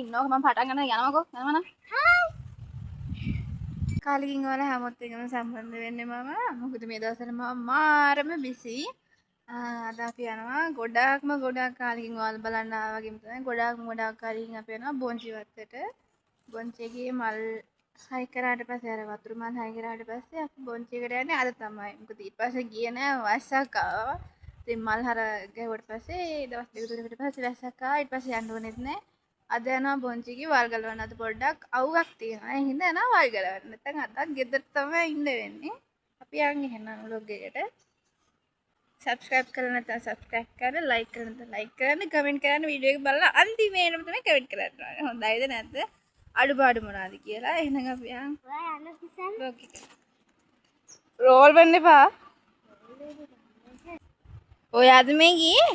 ඉන්නකො මම පටන් ගන්න යනකො යනවනම් කාලෙකින් වල හැමෝත් එක්කම සම්බන්ධ වෙන්නේ මම මොකද මේ දවස්වල මම මාරම බිසි අද අපි යනවා ගොඩක් කාලෙකින් වල බලන්න ආවා වගේම තමයි ගොඩක් කාලෙකින් අපි යනවා බොන්චි වත්තට බොන්චිගේ මල් හයි කරාට පස්සේ අර වතුර මල් හයි කරාට පස්සේ අපි බොන්චිකට යන්නේ අද තමයි මොකද ඊට පස්සේ ගියේ නෑ වස්සක් ආවා ඉතින් මල් හර ගැහුවට පස්සේ දවස් දෙක තුනකට පස්සේ වැස්සක් ආවා ඊට පස්සේ යන්න ඕනෙත් නෑ අද යනවා බොන්චිගේ වල් ගලවන්න අද පොඩ්ඩක් අවුවක් තියෙනවා ඒ හින්දා යනවා වල් ගලවන්න නැත්නම් අදත් ගෙදර තමයි ඉන්න වෙන්නේ අපි යන් එහෙනම් vlog එකට subscribe කරලා නැත්නම් subscribe කරන්න like කරලා නැත්නම් like කරන්න comment කරන්න වීඩියෝ එක බලලා අන්තිමේටම තමයි comment කරන්න ඕනේ හොඳයිද නැද්ද අඩුපාඩු මොනවාද කියලා එහෙනම් අපි යන් vlog එක roll වෙන්න එපා ඔය අද මේ ගියේ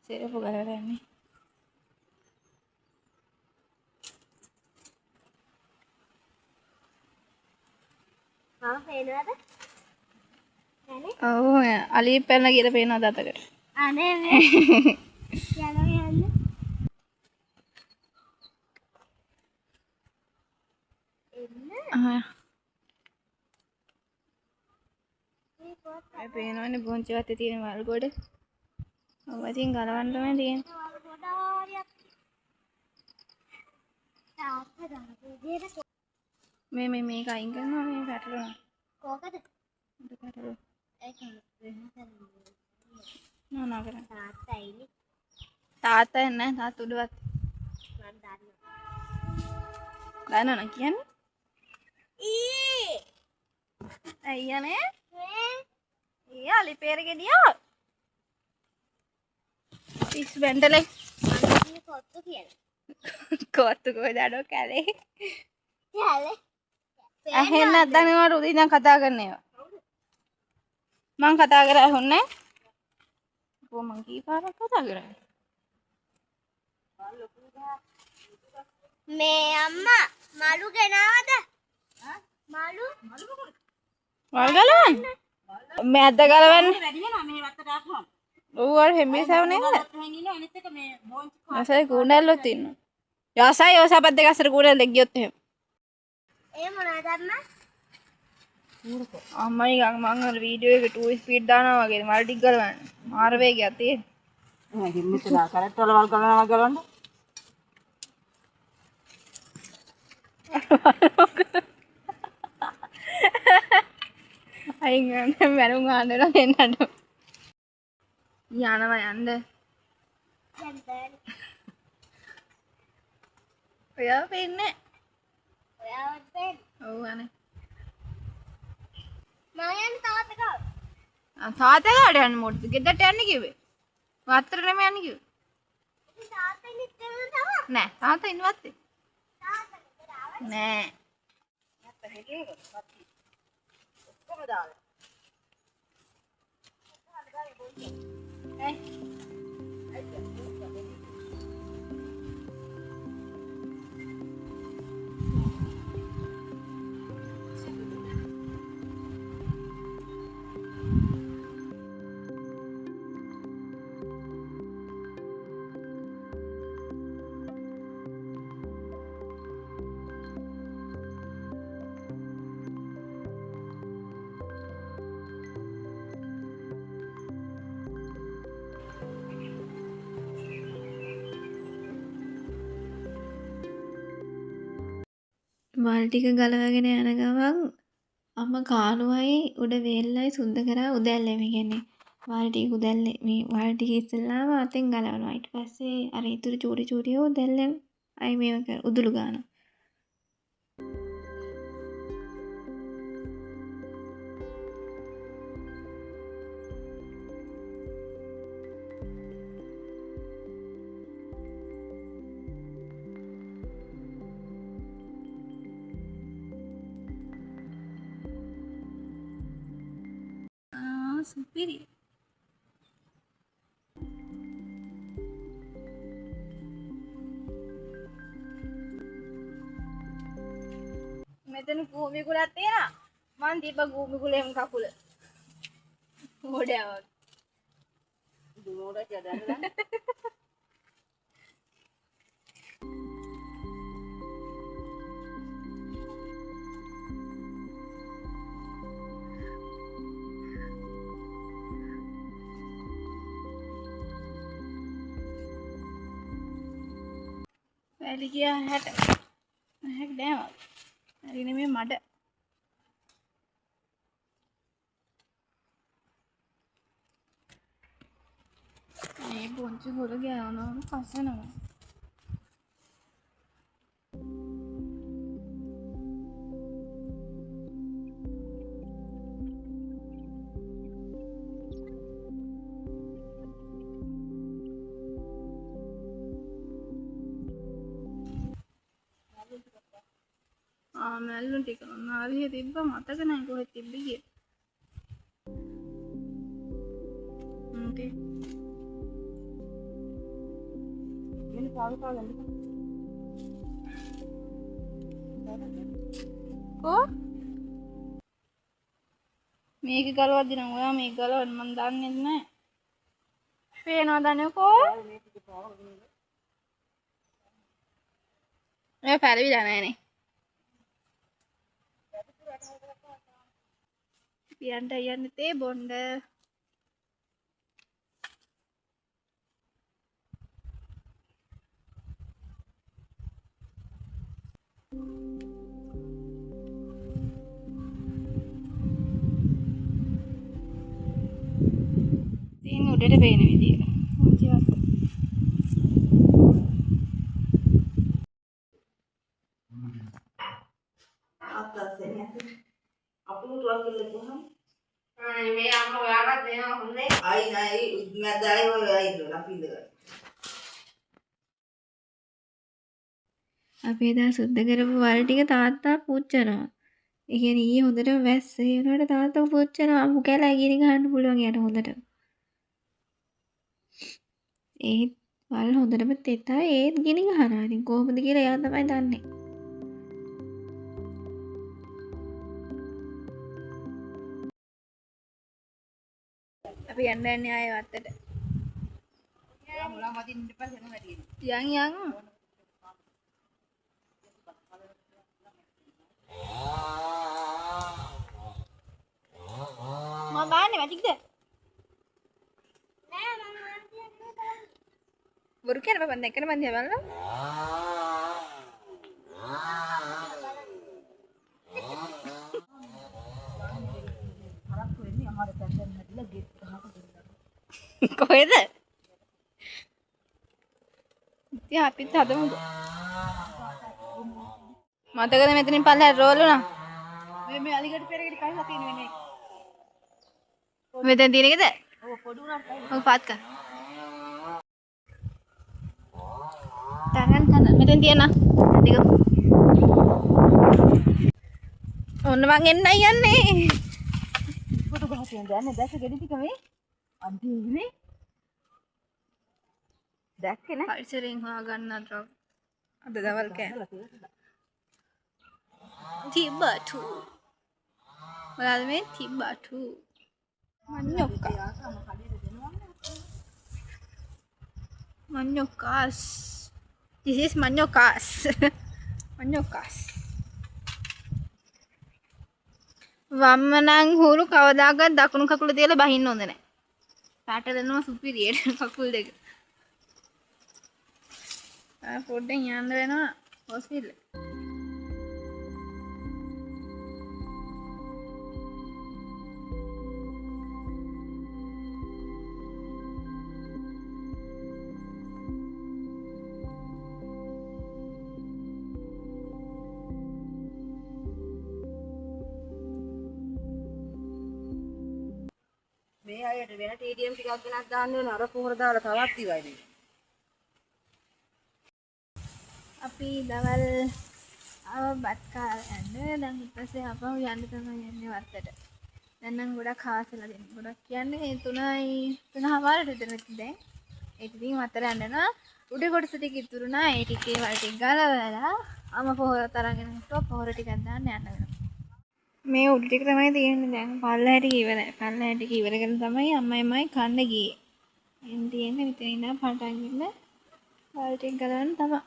සෙරපු ගලවලා යන්නේ මම පේනවද? නෑනේ. ඔව් අලි පැනලා කියලා පේනවද අතකට? අනේ මේ. යනවා යන්න. මේ පේනවනේ බොන්චි වත්තේ තියෙන වල් ගොඩ. ඔව් ඉතින් ගලවන්න තමයි තියෙන්නේ. මේ මේක අයින් කරනවා මේ පැටලුණා. කොහකද? උඩ පැටලුවා. ඒක වෙන කරන්නේ. නෝනා කරා. තාත්තයිනේ. තාත්තා එන්නේ තාත්තා උඩවත්. මම දන්නවා. දන්නවද කියන්නේ? ඊ අයියනේ මේ ඊ අලි පෙර ගෙඩියා. පිස් බෙන්ඩලේ. මම කොත්තු කියලා. කොත්තු කොහෙදඩෝ කැලේ. කැලේ. ඇහෙන්නේ නැත්නම් ඒවා රුධි දැන් කතා කරන ඒවා. මං කතා කරා ඇහුන්නේ නැහැ. කොහොම මං කී පාරක් කතා කරා. මේ අම්මා මලු ගෙනාවද? මලු වල් ගලවන්න. මැද්ද ගලවන්න. වැඩි වෙනවා මේ වත්තට ආපුවම. ඔව් අර හෙම්බිසව නේද? හැංගිනවා අනිත් එක මේ බෝන්ච් අසයි කුණැල්ලොත් ඉන්නවා. යසයි යසපත් දෙක අතර කුණැල්ලෙක් ගියොත් එහෙම. ඒ මොනවද අම්මා? අම්මයි මං අර වීඩියෝ එක 2 ස්පීඩ් දානවා වගේ මල් ටික ගලවන්න. මාර වේගයක් තියෙන. මම හිම්මිතලා කරට් වල වල් ගලනවා ගලවන්න. අයින් ගන්න මරුන් ආන්නලා එන්නට. යනවා යන්න. දැන් ඔයා පෙන්නේ. ඔයාවත් පේන. ඔව් අනේ. මම යන්නේ තාත්තා ගාව. තාත්තා ගාවට යන්න මොකටද? ගෙදරට යන්න කිව්වේ. වත්තට නෙමෙයි යන්න කිව්වේ. ඉතින් තාත්තා ඉන්නේ තමයි. නෑ තාත්තා ඉන්නවත් තාත්තා ගෙදර ආවා. නෑ. නැත්නම් හේගේ ඔක්කොම දාලා. මල් ටික ගලවගෙන යන ගමන් අම්මා කානුවයි උඩ වේල්ලයි සුද්ධ කරා උදැල්ලේ මේ කියන්නේ වල් ටික උදැල්ලේ මේ වල් ටික ඉස්සෙල්ලාම අතෙන් ගලවනවා ඊට පස්සේ අර ඉතුරු චූටි උදැල්ලෙන් අයි මේව කර උදුළු ගන්නවා superior. මෙතන භූමි කුලක් තියෙනවා. මං දීප භූමි කුලෙම කකුල. මොඩයක්. දුනෝඩ ජදන්න. වැලි ගියා හැට. හැක් දැම්මා. හරි නෙමෙයි මඩ. මේ පොන්චි හොර ගෑවනම කසනවා. මැල්ලුන් ටික මොනාරිය තිබ්බ මතක නැහැ කොහෙද තිබ්බ කියලා. ඉන්නේ පාරු කාලෙන්න. කෝ මේක ගලවද්දි නම් ඔයා මේක ගලවන්න මම දන්නේ නැහැ. පේනවා දන්නේ කෝ? ඒ පැරවිලා නැහනේ. පියන්ට යන්නේ තේ බොණ්ඩ. තීන් උඩට පේන විදිය. අපුරු තුවක් ඉල්ලපුවාම මේ අම්මා ඔයාලට දෙනවා හොඳේ. අයි නයි මැදයි ඔය අයි දුන්න අපි ඉඳගන්න. අපි එදා සුද්ධ කරපු වල ටික තාත්තා පුච්චනවා. ඒ කියන්නේ ඊයේ හොඳට වැස්ස ඒ වුණාට තාත්තා පුච්චනවා. අමු කැලයි ගිනි ගන්න පුළුවන් යට හොඳට. ඒත් වල හොඳටම තෙතයි ඒත් ගිනි ගහනවා. ඉතින් කොහොමද කියලා එයා තමයි දන්නේ. අපි යන්නේ ආයේ වත්තට. මුලා මදින් ඉන්න පස්සේ යනවා වැඩි. යන් මම බාන්නේ මැජික්ද? නෑ මම කියන්නේ බොරු කියන බබන් දැක්කන මන් දිහා බලන්න. හරක් වෙන්නේ අමාරු පැන්දෙන් හැදිලා ගෙත් ගහක දෙන්නා. කොහෙද? ඉතින් අපිත් හදමු. මතකද මෙතනින් පල්ලෙහාට රෝල් වුණා? මේ අලිගඩ පෙරේකට කයිලා තියෙන වෙන්නේ. මෙතන තියෙන එකද? ඔව් පොඩි උනාට ඔව් පාත් කර. තනන් මෙතන තියෙන. ටික. ඔන්න මං එන්නයි යන්නේ. පොඩු ගහ තියෙන දැන්නේ දැක්ක ගෙඩි ටික මේ අන්තිමේ දැක්කේ නෑ. පරිසරයෙන් හොයාගන්න අද දවල් කෑ. හදලා තියෙනවා. තිබ්බටු. මොනවාද මේ තිබ්බටු? මඤ්ඤොක්කා. Manyokas. This is manyokas. manyokas. වම්ම නම් හුරු කවදාකවත් දකුණු කකුල තියලා බහින්න හොඳ නැහැ. පාට දෙනවා සුපිරියට කකුල් දෙක. පොඩ්ඩෙන් යන්න වෙනවා හොස්පිටල්. මේ අයට වෙන TDM ටිකක් ගෙනත් දාන්න ඕන අර පොහොර දාලා තවත් ඉවයි මේ. අපි දවල් බත් කාලා යන්න දැන් ඊපස්සේ අපව යන්න තමයි යන්නේ වත්තට. දැන් නම් ගොඩක් හාසලා දෙන්න. ගොඩක් කියන්නේ 3:00ට විතර දැන්. ඒක ඉතින් වත්තට යනවා. උඩ කොටස ටික ඉතුරුනා. ඒ ටිකේ වල ටික ගලවලා අම පොහොර තරගෙන හිටුවා පොහොර ටිකක් දාන්න යන්න වෙනවා. මේ උඩ ටික තමයි තියෙන්නේ දැන් පල්ලහැට ඉවරයි. පල්ලහැට ඉවරගෙන තමයි අම්මයි කන්න ගියේ. එන් තියෙන්නේ මෙතන ඉඳන් පටන් ගන්න වල ටික ගලවන්න තමයි.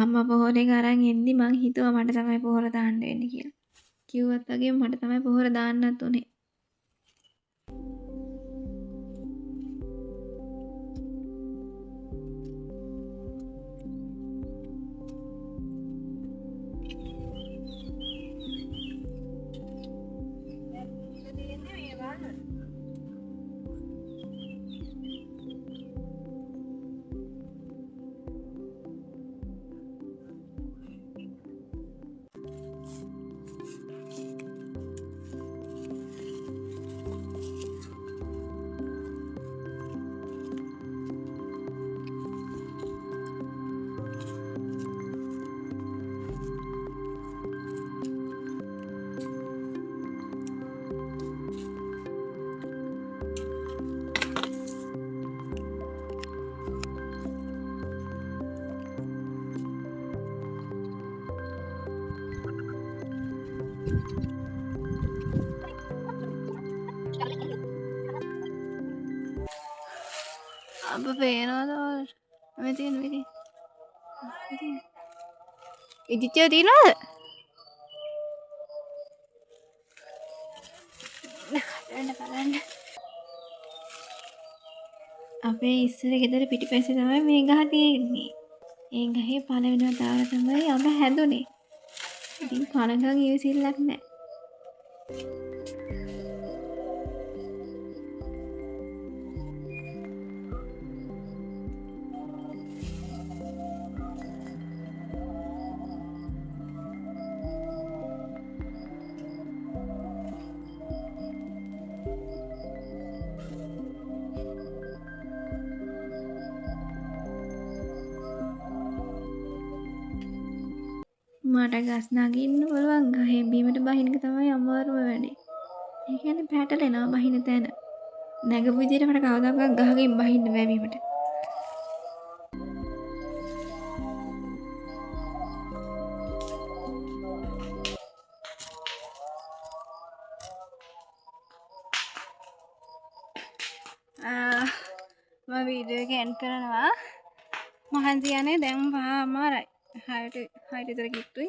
අම්මා පොහොරේ අරන් එද්දි මං හිතුවා මට තමයි පොහොර දාන්න වෙන්නේ කියලා. කිව්වත් වගේ මට තමයි පොහොර දාන්නත් උනේ. अब පේනවද මේ තියෙන විදිහ? ඉදිච්චේ තියනවද? බලන්න. අපේ ඉස්සර ගෙදර පිටිපස්සේ තමයි මේ ගහ තියෙන්නේ. ඒ ගහේ පළවෙනි වතාවට තමයි අඹ හැදුනේ. ඉතින් කනගම් ඉවසිල්ලක් නැහැ. මට ගස් නගින්න පුළුවන් ගහේ බීමට බහින එක තමයි අමාරුම වැඩේ. ඒ කියන්නේ පැටලෙනවා බහින තැන. නැගපු විදියට මට කවදාවත් ගහකින් බහින්න බෑ බීමට. මම වීඩියෝ එක එන්ඩ් කරනවා. මහන්සි යන්නේ දැන් 5:00යි. 6ට විතර කිට්ටුයි.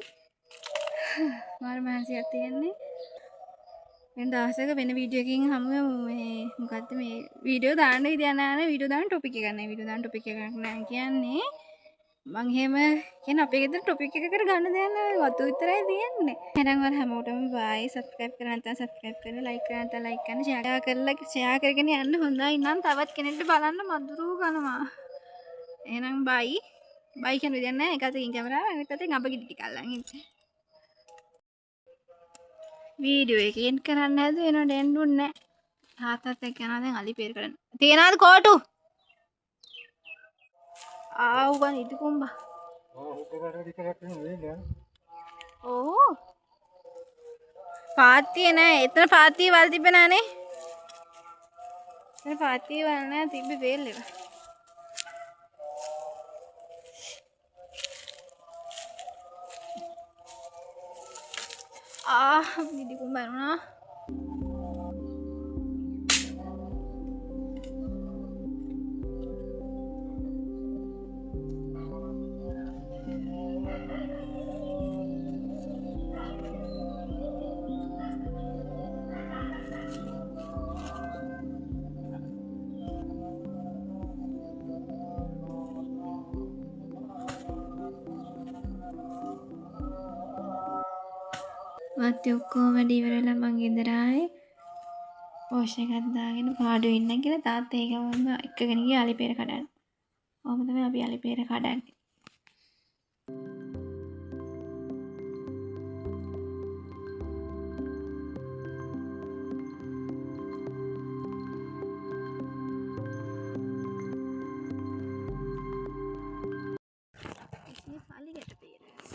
මාර මහන්සියක් තියෙන්නේ. වෙන දවසක වෙන වීඩියෝ එකකින් හමු මේ මොකද්ද මේ වීඩියෝ දාන්න ඉතින් නැහැ වීඩියෝ දාන්න ටොපික් එකක් නැහැ. වීඩියෝ දාන්න ටොපික් එකක් නැහැ කියන්නේ මං එහෙම කියන අපේ ගෙදර ටොපික් එකකට ගන්න දෙයක් නැහැ. වතු විතරයි තියෙන්නේ. එහෙනම් ඔයාලා හැමෝටම බයි. සබ්ස්ක්‍රයිබ් කරලා නැත්නම් සබ්ස්ක්‍රයිබ් කරන්න, ලයික් කරලා නැත්නම් ලයික් කරන්න, ෂෙයා කරගෙන යන්න හොඳයි නම් තවත් කෙනෙක්ට බලන්න මදුරු කරනවා. එහෙනම් බයි. බයි කියන විදියක් නැහැ. එක අතකින් කැමරාව අනිත් අතෙන් අඹ ගිඩි ටික අල්ලන් ඉන්නේ. වීඩියෝ එක එන්ඩ් කරන්න හැදුවේ වෙනවට එන්ඩ් උන්නේ නැහැ. තාත්තත් එක්ක යනවා දැන් අලි පෙර කරන්න. තියනවාද කෝටු? ආවුවන් ඉදි කුඹා. ඕ පාත්තිය නෑ. එතන පාත්තිය වල තිබ්බ නෑනේ. එතන පාත්තිය වල නෑ තිබ්බේ වේල් එක. ඉදි කුඹා වුණා. මත් ඔක්කොම වැඩ ඉවරලා මං ගෙදර ආයේ පෝෂ් එකක් දාගෙන පාඩුවේ ඉන්න කියලා තාත්තා ඒකම එක්කගෙන ගියා අලි පෙර කඩන්න. ඔහොම තමයි අපි අලි පෙර කඩන්නේ. ini paling ada beres.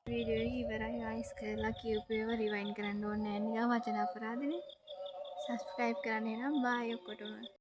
Video එක ඉවරයි ගයිස්. කරලා කියපු ඒවා රිවයින්ඩ් කරන්න ඕනේ නැහැ. නිකන් වචන අපරාධනේ. සබ්ස්ක්‍රයිබ් කරන්න එනම් බායි ඔක්කොටම.